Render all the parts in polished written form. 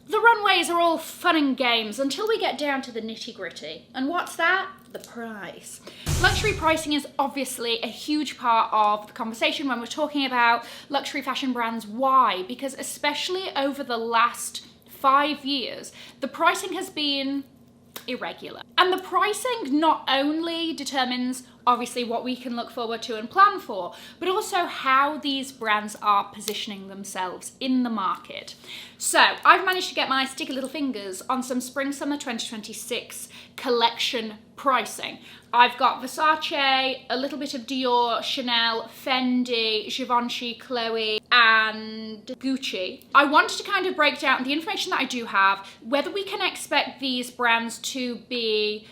The runways are all fun and games until we get down to the nitty-gritty. And what's that? The price. Luxury pricing is obviously a huge part of the conversation when we're talking about luxury fashion brands. Why? Because especially over the last 5 years, the pricing has been irregular. And the pricing not only determines obviously what we can look forward to and plan for, but also how these brands are positioning themselves in the market. So I've managed to get my sticky little fingers on some spring summer 2026 collection pricing. I've got Versace, a little bit of Dior, Chanel, Fendi, Givenchy, Chloe, and Gucci. I wanted to kind of break down the information that I do have, whether we can expect these brands to be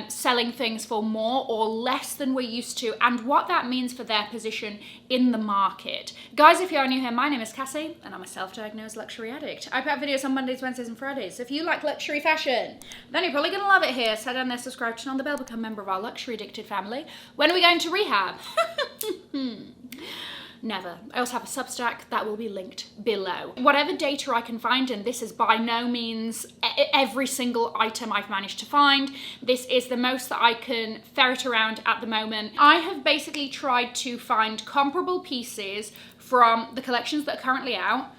selling things for more or less than we're used to, and what that means for their position in the market. Guys, if you're new here, my name is Cassie, and I'm a self-diagnosed luxury addict. I put out videos on Mondays, Wednesdays, and Fridays. So if you like luxury fashion, then you're probably gonna love it here. So down there, subscribe, turn on the bell, become a member of our luxury addicted family. When are we going to rehab? Never. I also have a Substack that will be linked below. Whatever data I can find, and this is by no means every single item I've managed to find, this is the most that I can ferret around at the moment. I have basically tried to find comparable pieces from the collections that are currently out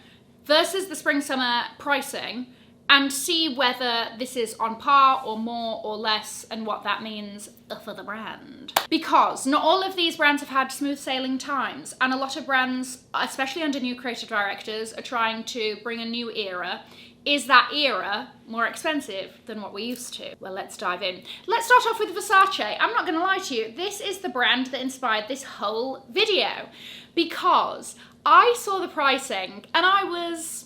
versus the spring-summer pricing, and see whether this is on par or more or less, and what that means for the brand. Because not all of these brands have had smooth sailing times, and a lot of brands, especially under new creative directors, are trying to bring a new era. Is that era more expensive than what we're used to? Well, let's dive in. Let's start off with Versace. I'm not gonna lie to you, this is the brand that inspired this whole video, because I saw the pricing and I was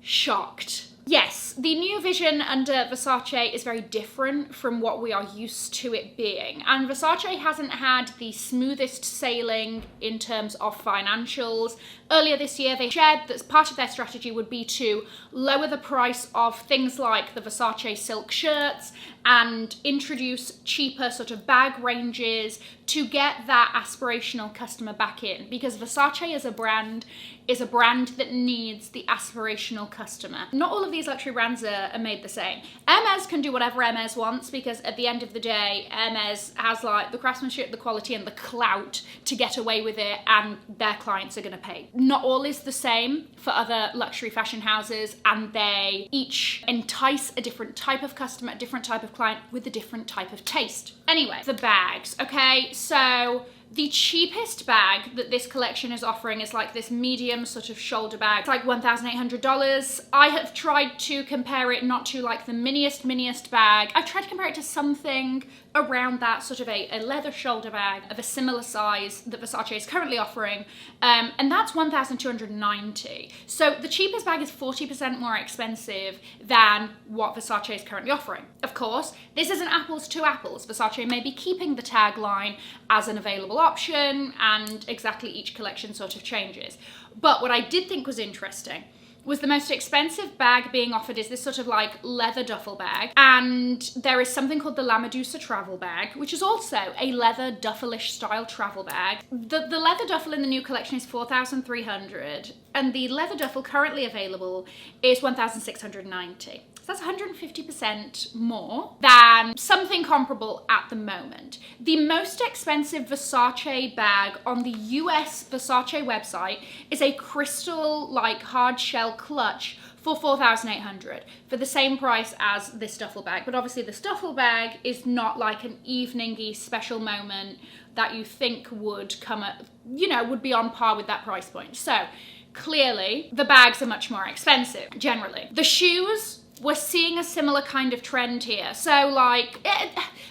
shocked. Yes, the new vision under Versace is very different from what we are used to it being. And Versace hasn't had the smoothest sailing in terms of financials. Earlier this year, they shared that part of their strategy would be to lower the price of things like the Versace silk shirts and introduce cheaper sort of bag ranges to get that aspirational customer back in. Because Versace as a brand is a brand that needs the aspirational customer. Not all of these luxury brands are made the same. Hermes can do whatever Hermes wants, because at the end of the day, Hermes has like the craftsmanship, the quality, and the clout to get away with it, and their clients are gonna pay. Not all is the same for other luxury fashion houses, and they each entice a different type of customer, a different type of client with a different type of taste. Anyway, the bags, okay? So the cheapest bag that this collection is offering is like this medium sort of shoulder bag. It's like $1,800. I have tried to compare it not to like the miniest bag. I've tried to compare it to something around that sort of a leather shoulder bag of a similar size that Versace is currently offering, and that's $1,290. So the cheapest bag is 40% more expensive than what Versace is currently offering. Of course, this isn't apples to apples. Versace may be keeping the tagline as an available option, and exactly each collection sort of changes. But what I did think was interesting was the most expensive bag being offered is this sort of like leather duffel bag. And there is something called the La Medusa travel bag, which is also a leather duffelish style travel bag. The leather duffel in the new collection is $4,300, and the leather duffel currently available is $1,690. So that's 150% more than something comparable at the moment. The most expensive Versace bag on the US Versace website is a crystal like hard shell clutch for $4,800 for the same price as this duffel bag. But obviously this duffel bag is not like an evening-y special moment that you think would come at, you know, would be on par with that price point. So clearly the bags are much more expensive generally. The shoes, we're seeing a similar kind of trend here. So like,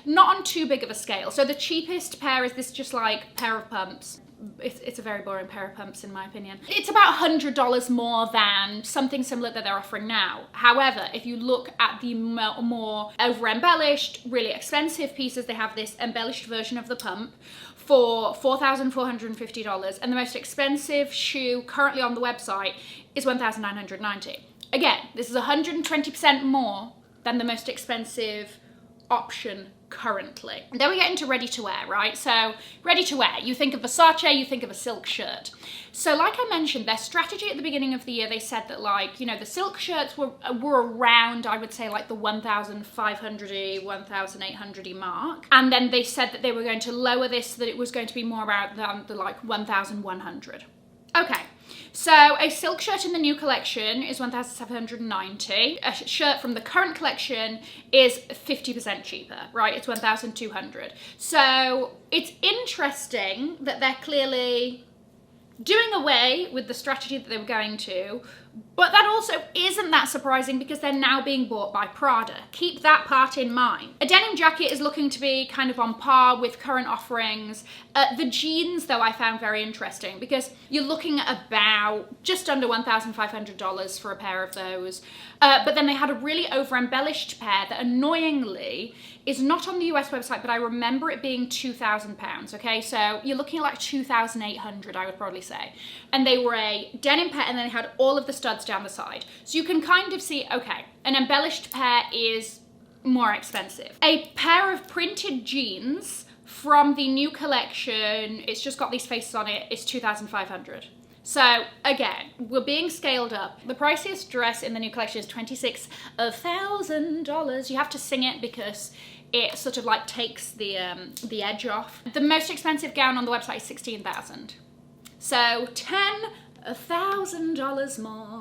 not on too big of a scale. So the cheapest pair is this just like pair of pumps. It's a very boring pair of pumps in my opinion. It's about $100 more than something similar that they're offering now. However, if you look at the more over-embellished, really expensive pieces, they have this embellished version of the pump for $4,450, and the most expensive shoe currently on the website is $1,990. Again, this is 120% more than the most expensive option currently. And then we get into ready to wear, right? So ready to wear, you think of Versace, you think of a silk shirt. So like I mentioned, their strategy at the beginning of the year, they said that like, you know, the silk shirts were around, I would say like the 1,500-y, 1,800-y mark. And then they said that they were going to lower this, so that it was going to be more about the like 1,100. Okay, so a silk shirt in the new collection is 1,790. A shirt from the current collection is 50% cheaper, right? It's 1,200. So it's interesting that they're clearly doing away with the strategy that they were going to, but that also isn't that surprising because they're now being bought by Prada. Keep that part in mind. A denim jacket is looking to be kind of on par with current offerings. The jeans, though, I found very interesting because you're looking at about just under $1,500 for a pair of those. But then they had a really over-embellished pair that annoyingly is not on the US website, but I remember it being £2,000, okay? So you're looking at like 2,800, I would probably say. And they were a denim pair, and then they had all of the studs down the side. So you can kind of see, okay, an embellished pair is more expensive. A pair of printed jeans from the new collection, it's just got these faces on it, is 2,500. So again, we're being scaled up. The priciest dress in the new collection is $26,000. You have to sing it because it sort of like takes the edge off. The most expensive gown on the website is $16,000. So $10,000 more.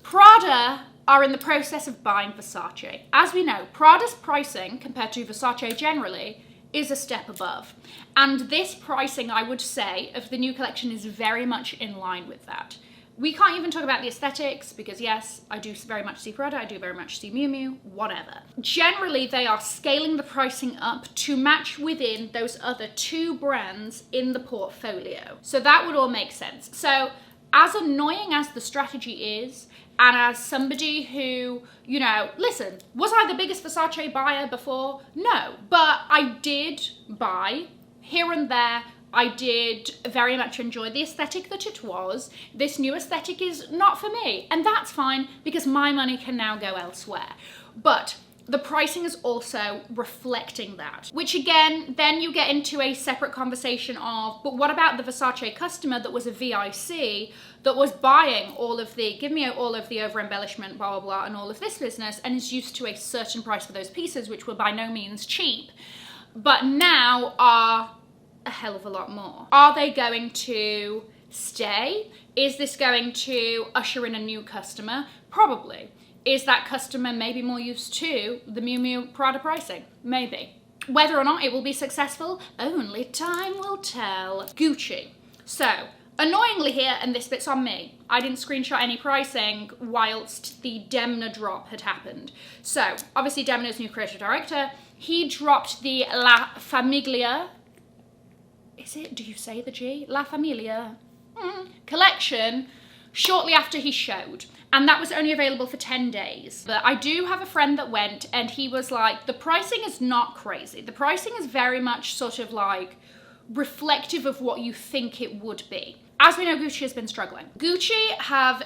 Prada are in the process of buying Versace. As we know, Prada's pricing compared to Versace generally is a step above. And this pricing, I would say, of the new collection is very much in line with that. We can't even talk about the aesthetics because yes, I do very much see Prada, I do very much see Miu Miu, whatever. Generally, they are scaling the pricing up to match within those other two brands in the portfolio. So that would all make sense. So as annoying as the strategy is, and as somebody who, you know, listen, was I the biggest Versace buyer before? No, but I did buy here and there. I did very much enjoy the aesthetic that it was. This new aesthetic is not for me, and that's fine because my money can now go elsewhere. But the pricing is also reflecting that, which again, then you get into a separate conversation of, but what about the Versace customer that was a VIC that was buying all of the, give me all of the over embellishment, blah, blah, blah, and all of this business, and is used to a certain price for those pieces, which were by no means cheap, but now are a hell of a lot more. Are they going to stay? Is this going to usher in a new customer? Probably. Is that customer maybe more used to the Miu Miu Prada pricing? Maybe. Whether or not it will be successful, only time will tell. Gucci. So, annoyingly here, and this bit's on me, I didn't screenshot any pricing whilst the Demna drop had happened. So, obviously Demna's new creative director, he dropped the La Famiglia, is it, do you say the G? La Familia collection shortly after he showed. And that was only available for 10 days. But I do have a friend that went and he was like, the pricing is not crazy. The pricing is very much sort of like reflective of what you think it would be. As we know, Gucci has been struggling. Gucci have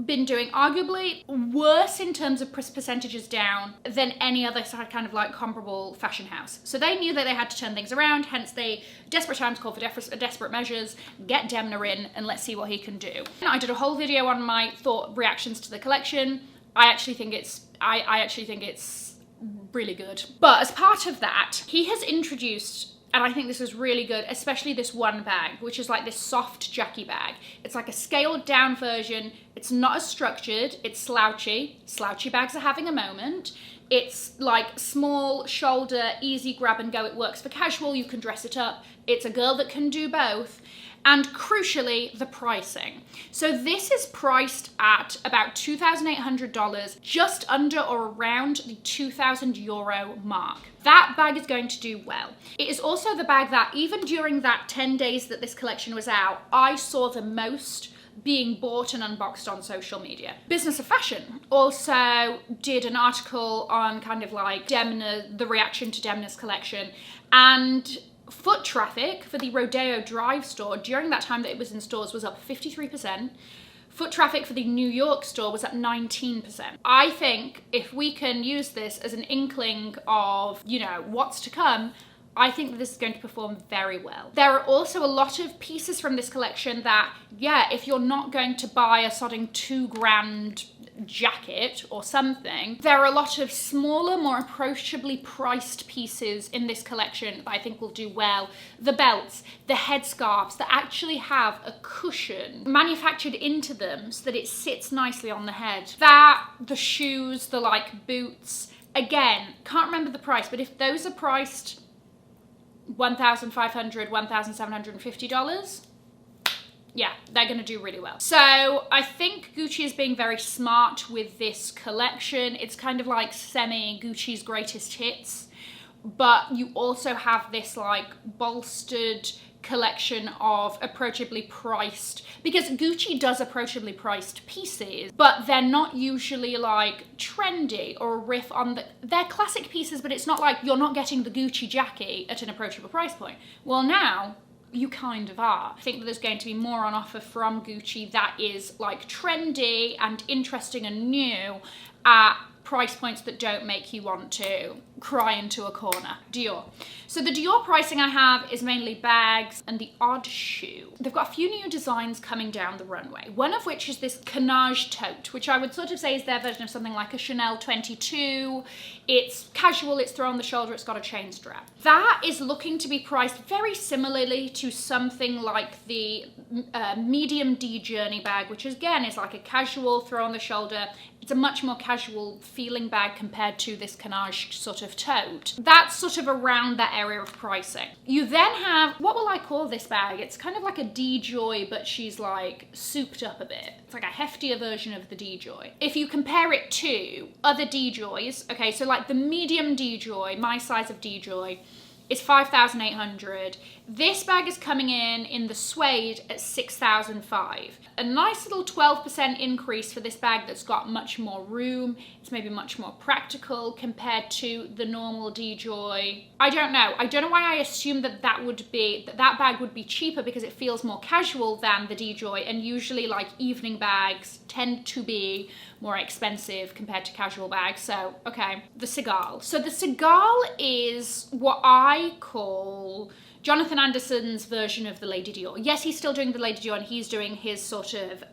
been doing arguably worse in terms of percentages down than any other kind of like comparable fashion house. So they knew that they had to turn things around, hence they, desperate times call for desperate measures, get Demna in and let's see what he can do. I did a whole video on my reactions to the collection. I actually think it's really good. But as part of that, he has introduced, and I think this is really good, especially this one bag, which is like this soft Jackie bag. It's like a scaled down version. It's not as structured, it's slouchy. Slouchy bags are having a moment. It's like small shoulder, easy grab and go. It works for casual, you can dress it up. It's a girl that can do both. And crucially, the pricing. So this is priced at about $2,800, just under or around the €2,000 mark. That bag is going to do well. It is also the bag that even during that 10 days that this collection was out, I saw the most being bought and unboxed on social media. Business of Fashion also did an article on kind of like Demna, the reaction to Demna's collection, and foot traffic for the Rodeo Drive store during that time that it was in stores was up 53%. Foot traffic for the New York store was up 19%. I think if we can use this as an inkling of, you know, what's to come, I think that this is going to perform very well. There are also a lot of pieces from this collection that, yeah, if you're not going to buy a sodding $2,000 jacket or something, there are a lot of smaller, more approachably priced pieces in this collection that I think will do well. The belts, the headscarves that actually have a cushion manufactured into them so that it sits nicely on the head. That, the shoes, the like boots, again, can't remember the price, but if those are priced $1,500, $1,750, yeah, they're gonna do really well. So I think Gucci is being very smart with this collection. It's kind of like semi-Gucci's greatest hits, but you also have this like bolstered collection of approachably priced, because Gucci does approachably priced pieces, but they're not usually like trendy or a riff on they're classic pieces, but it's not like you're not getting the Gucci jacket at an approachable price point. Well, now you kind of are. I think that there's going to be more on offer from Gucci that is like trendy and interesting and new at price points that don't make you want to cry into a corner. Dior. So the Dior pricing I have is mainly bags and the odd shoe. They've got a few new designs coming down the runway, one of which is this canage tote, which I would sort of say is their version of something like a Chanel 22. It's casual, it's thrown on the shoulder, it's got a chain strap. That is looking to be priced very similarly to something like the medium D journey bag, which again is like a casual throw on the shoulder. It's a much more casual feeling bag compared to this canage sort of tote. That's sort of around that area of pricing. You then have, what will I call this bag? It's kind of like a D-Joy, but she's like souped up a bit. It's like a heftier version of the D-Joy. If you compare it to other D-Joys, okay, so like the medium D-Joy, my size of D-Joy, is $5,800. This bag is coming in the suede at $6,005. A nice little 12% increase for this bag that's got much more room. It's maybe much more practical compared to the normal D-Joy. I don't know. I don't know why I assumed that that bag would be cheaper, because it feels more casual than the D-Joy, and usually like evening bags tend to be more expensive compared to casual bags. So, okay. The Cigale. So the Cigale is what I call Jonathan Anderson's version of the Lady Dior. Yes, he's still doing the Lady Dior and he's doing his sort of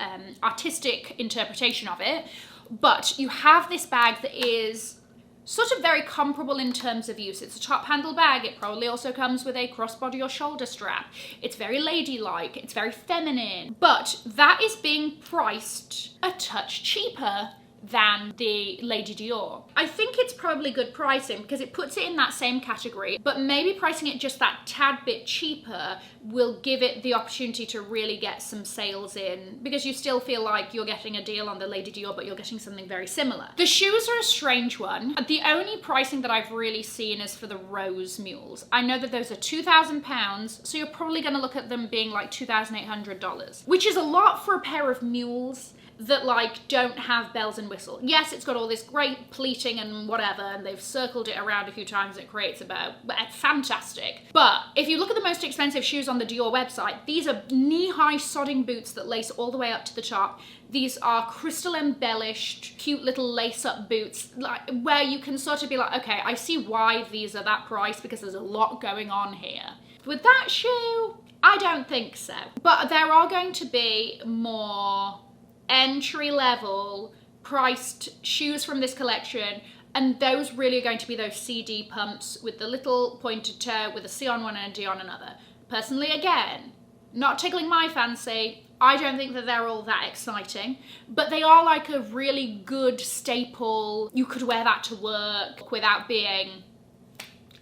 artistic interpretation of it, but you have this bag that is sort of very comparable in terms of use. It's a top handle bag. It probably also comes with a crossbody or shoulder strap. It's very ladylike. It's very feminine, but that is being priced a touch cheaper than the Lady Dior. I think it's probably good pricing because it puts it in that same category, but maybe pricing it just that tad bit cheaper will give it the opportunity to really get some sales in, because you still feel like you're getting a deal on the Lady Dior, but you're getting something very similar. The shoes are a strange one. The only pricing that I've really seen is for the Rose mules. I know that those are £2,000, so you're probably gonna look at them being like $2,800, which is a lot for a pair of mules that like don't have bells and whistles. Yes, it's got all this great pleating and whatever, and they've circled it around a few times and it creates a bow, but it's fantastic. But if you look at the most expensive shoes on the Dior website, these are knee-high sodding boots that lace all the way up to the top. These are crystal embellished, cute little lace-up boots, like where you can sort of be like, okay, I see why these are that price, because there's a lot going on here. With that shoe, I don't think so. But there are going to be more entry-level priced shoes from this collection, and those really are going to be those CD pumps with the little pointed toe with a C on one and a D on another. Personally, again, not tickling my fancy. I don't think that they're all that exciting, but they are like a really good staple. You could wear that to work without being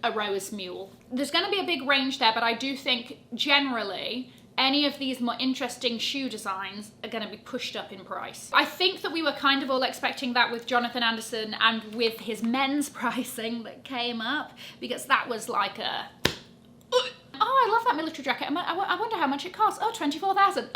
a rose mule. There's going to be a big range there, but I do think generally any of these more interesting shoe designs are going to be pushed up in price. I think that we were kind of all expecting that with Jonathan Anderson and with his men's pricing that came up, because that was like a... oh, I love that military jacket. I wonder how much it costs. Oh, 24,000.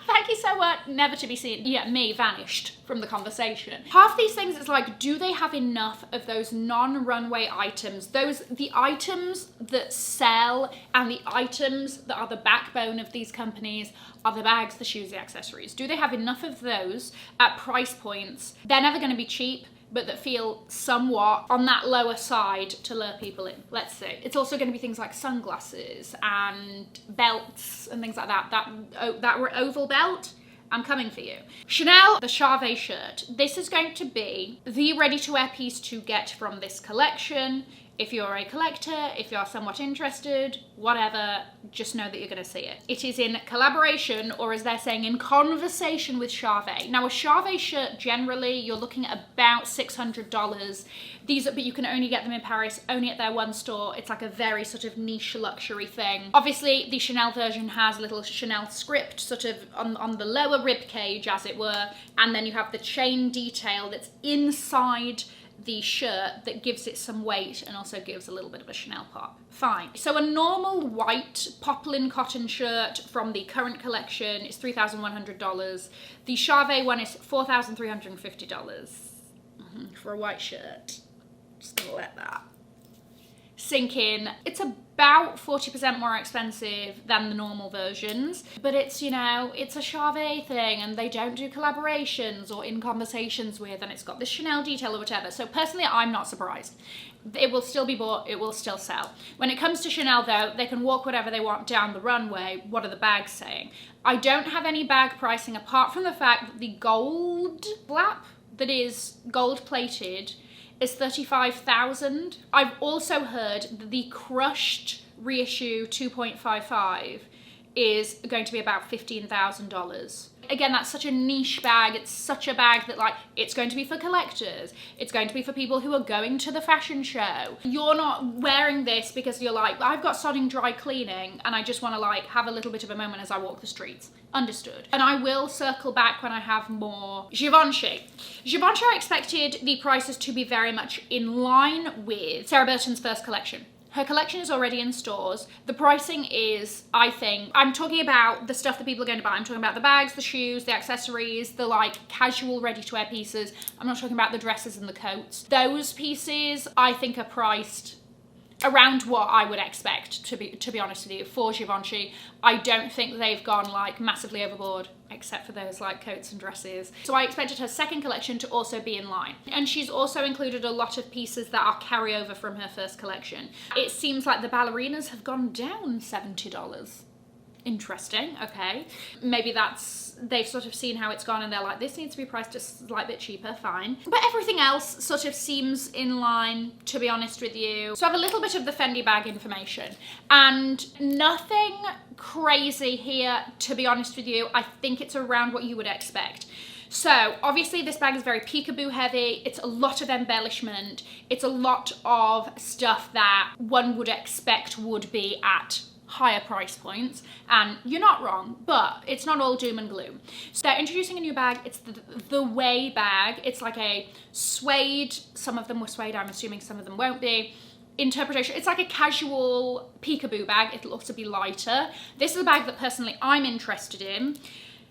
Thank you so much. Never to be seen. Yeah, me vanished from the conversation. Half these things, it's like, do they have enough of those non-runway items? The items that sell and the items that are the backbone of these companies are the bags, the shoes, the accessories. Do they have enough of those at price points? They're never going to be cheap, but that feel somewhat on that lower side to lure people in. Let's see. It's also going to be things like sunglasses and belts and things like that. That oval belt, I'm coming for you. Chanel, the Charvet shirt. This is going to be the ready-to-wear piece to get from this collection. If you're a collector, if you're somewhat interested, whatever, just know that you're going to see it. It is in collaboration, or as they're saying, in conversation with Charvet. Now, a Charvet shirt, generally, you're looking at about $600. But you can only get them in Paris, only at their one store. It's like a very sort of niche luxury thing. Obviously, the Chanel version has a little Chanel script sort of on the lower rib cage, as it were, and then you have the chain detail that's inside the shirt that gives it some weight and also gives a little bit of a Chanel pop. Fine. So a normal white poplin cotton shirt from the current collection is $3,100. The Charvet one is $4,350 for a white shirt. Just gonna let that sink in. It's about 40% more expensive than the normal versions, but it's, you know, it's a Charvet thing and they don't do collaborations or in conversations with, and it's got this Chanel detail or whatever. So personally, I'm not surprised. It will still be bought, it will still sell. When it comes to Chanel though, they can walk whatever they want down the runway. What are the bags saying? I don't have any bag pricing apart from the fact that the gold flap that is gold plated is $35,000. I've also heard that the crushed reissue 2.55 is going to be about $15,000. Again, that's such a niche bag. It's such a bag that, like, it's going to be for collectors. It's going to be for people who are going to the fashion show. You're not wearing this because you're like, I've got sodding dry cleaning and I just want to, like, have a little bit of a moment as I walk the streets. Understood. And I will circle back when I have more Givenchy. Givenchy, I expected the prices to be very much in line with Sarah Burton's first collection. Her collection is already in stores. The pricing is, I think, I'm talking about the stuff that people are going to buy. I'm talking about the bags, the shoes, the accessories, the like casual ready-to-wear pieces. I'm not talking about the dresses and the coats. Those pieces, I think, are priced around what I would expect, to be honest with you, for Givenchy. I don't think they've gone like massively overboard, except for those like coats and dresses. So I expected her second collection to also be in line. And she's also included a lot of pieces that are carryover from her first collection. It seems like the ballerinas have gone down $70. Interesting, okay. Maybe they've sort of seen how it's gone and they're like, this needs to be priced a slight bit cheaper, fine. But everything else sort of seems in line, to be honest with you. So I have a little bit of the Fendi bag information and nothing crazy here, to be honest with you. I think it's around what you would expect. So obviously this bag is very peekaboo heavy. It's a lot of embellishment. It's a lot of stuff that one would expect would be at higher price points, and you're not wrong, but it's not all doom and gloom. So they're introducing a new bag. It's the Way bag. It's like a suede, some of them were suede, I'm assuming some of them won't be, interpretation. It's like a casual peekaboo bag. It'll also be lighter. This is a bag that personally I'm interested in.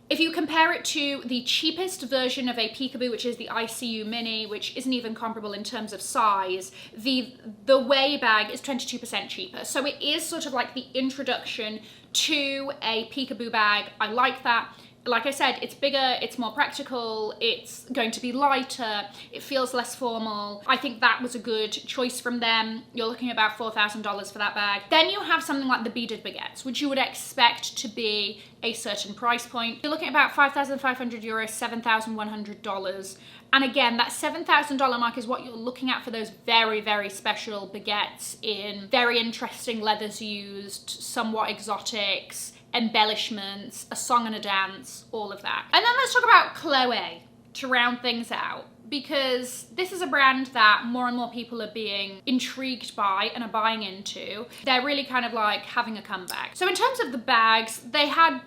If you compare it to the cheapest version of a peekaboo, which is the ICU Mini, which isn't even comparable in terms of size, the Way bag is 22% cheaper. So it is sort of like the introduction to a peekaboo bag. I like that. Like I said, it's bigger, it's more practical, it's going to be lighter, it feels less formal. I think that was a good choice from them. You're looking at about $4,000 for that bag. Then you have something like the beaded baguettes, which you would expect to be a certain price point. You're looking at about 5,500 euros, $7,100. And again, that $7,000 mark is what you're looking at for those very, very special baguettes in very interesting leathers used, somewhat exotics, embellishments, a song and a dance, all of that. And then let's talk about Chloe to round things out, because this is a brand that more and more people are being intrigued by and are buying into. They're really kind of like having a comeback. So in terms of the bags, they had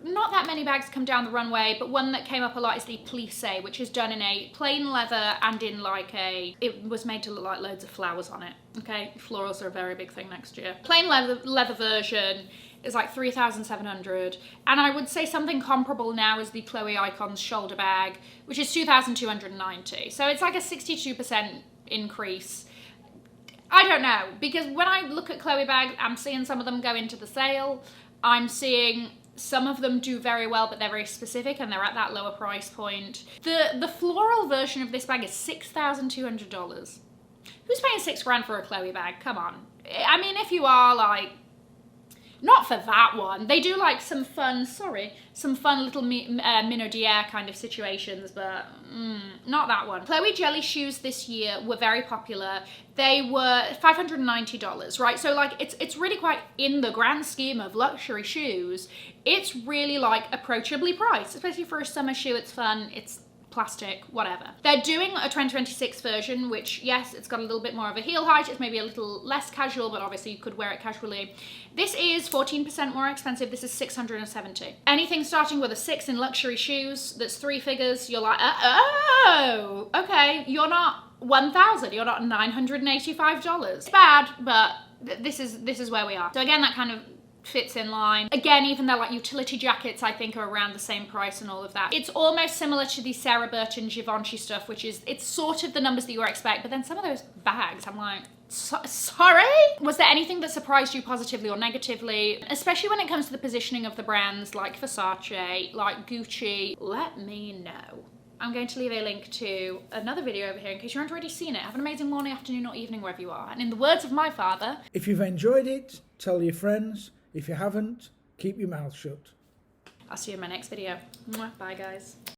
not that many bags come down the runway, but one that came up a lot is the plissé, which is done in a plain leather and in like it was made to look like loads of flowers on it. Okay, florals are a very big thing next year. Plain leather version is like 3,700, and I would say something comparable now is the Chloe Icons shoulder bag, which is 2,290. So it's like a 62% increase. I don't know, because when I look at Chloe bags, I'm seeing some of them go into the sale. I'm seeing some of them do very well, but they're very specific and they're at that lower price point. The floral version of this bag is $6,200. Who's paying $6 for a Chloe bag? Come on. I mean, if you are, like, not for that one. They do like some fun little Minot Dior kind of situations, but not that one. Chloe jelly shoes this year were very popular. They were $590, right? So like it's really quite, in the grand scheme of luxury shoes, it's really like approachably priced, especially for a summer shoe. It's fun, it's plastic, whatever. They're doing a 2026 version, which, yes, it's got a little bit more of a heel height. It's maybe a little less casual, but obviously you could wear it casually. This is 14% more expensive. This is $670. Anything starting with a 6 in luxury shoes that's 3 figures, you're like, oh, okay, you're not 1,000, you're not $985. It's bad, but this is where we are. So again, that kind of fits in line. Again, even though like utility jackets I think are around the same price and all of that, it's almost similar to the Sarah Burton Givenchy stuff, which is, it's sort of the numbers that you would expect, but then some of those bags, I'm like, sorry? Was there anything that surprised you positively or negatively? Especially when it comes to the positioning of the brands like Versace, like Gucci, let me know. I'm going to leave a link to another video over here in case you haven't already seen it. Have an amazing morning, afternoon, or evening wherever you are. And in the words of my father, if you've enjoyed it, tell your friends. If you haven't, keep your mouth shut. I'll see you in my next video. Bye, guys.